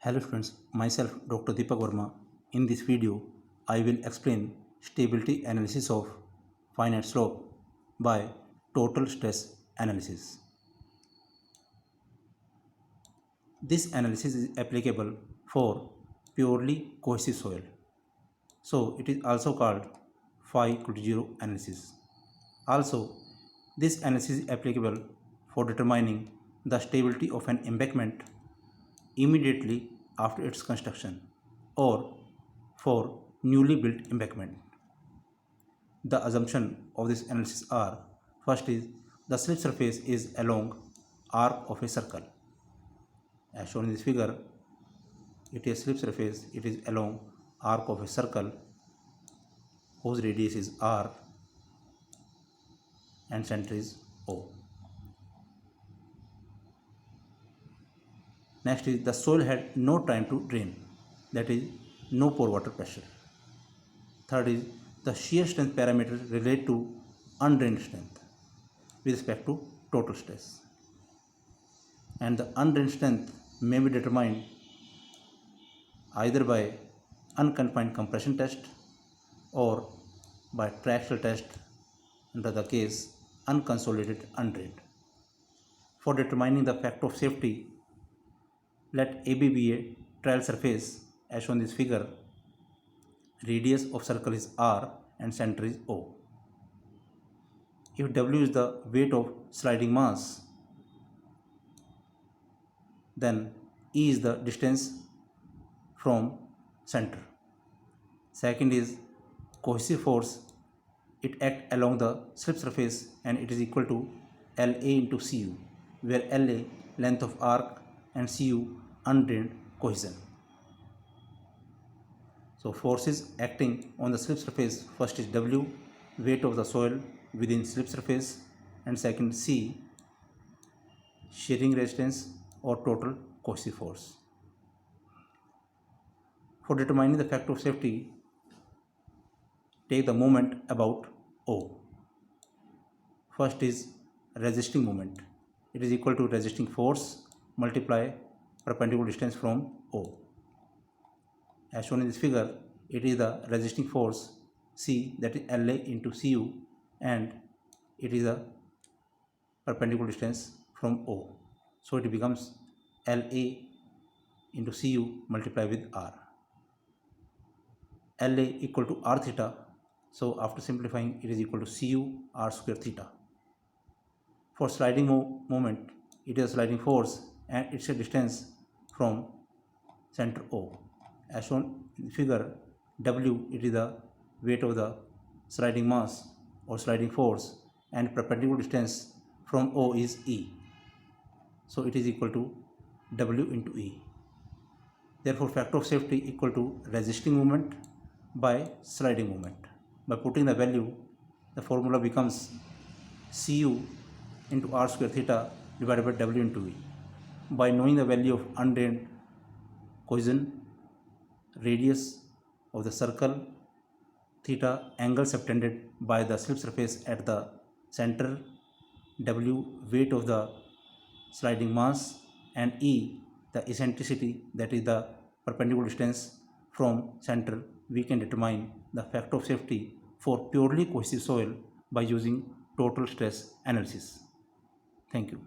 Hello students, myself Dr. Deepak Verma. In this video, I will explain stability analysis of finite slope by total stress analysis. This analysis is applicable for purely cohesive soil. So it is also called phi equal to 0 analysis. Also, this analysis is applicable for determining the stability of an embankment immediately after its construction or for newly built embankment. The assumption of this analysis are: first is the slip surface is along arc of a circle. As shown in this figure, it is slip surface, it is along arc of a circle whose radius is r and center is O. Next is the soil had no time to drain, that is no pore water pressure. Third is the shear strength parameter relate to undrained strength with respect to total stress. And the undrained strength may be determined either by unconfined compression test or by triaxial test under the case unconsolidated undrained. For determining the factor of safety, let AB be a trial surface as shown in this figure. Radius of circle is r and center is O. If W is the weight of sliding mass, then E is the distance from center. Second is cohesive force. It acts along the slip surface and it is equal to LA into CU, where LA length of arc and CU undrained cohesion. So forces acting on the slip surface, first is W, weight of the soil within slip surface, and second C, shearing resistance or total cohesive force. For determining the factor of safety, take the moment about O. First is resisting moment. It is equal to resisting force multiply perpendicular distance from O. As shown in this figure, it is the resisting force C, that is LA into CU, and it is the perpendicular distance from O. So it becomes LA into CU multiplied with R. LA equal to R theta. So after simplifying, it is equal to CU R square theta. For sliding moment, it is a sliding force and it's a distance from center O. As shown in the figure, W, it is the weight of the sliding mass or sliding force, and perpendicular distance from O is E. So it is equal to W into E. Therefore, factor of safety equal to resisting moment by sliding moment. By putting the value, the formula becomes Cu into R square theta divided by W into E. By knowing the value of undrained cohesion, radius of the circle, theta, angle subtended by the slip surface at the center, W, weight of the sliding mass, and E, the eccentricity, that is the perpendicular distance from center, we can determine the factor of safety for purely cohesive soil by using total stress analysis. Thank you.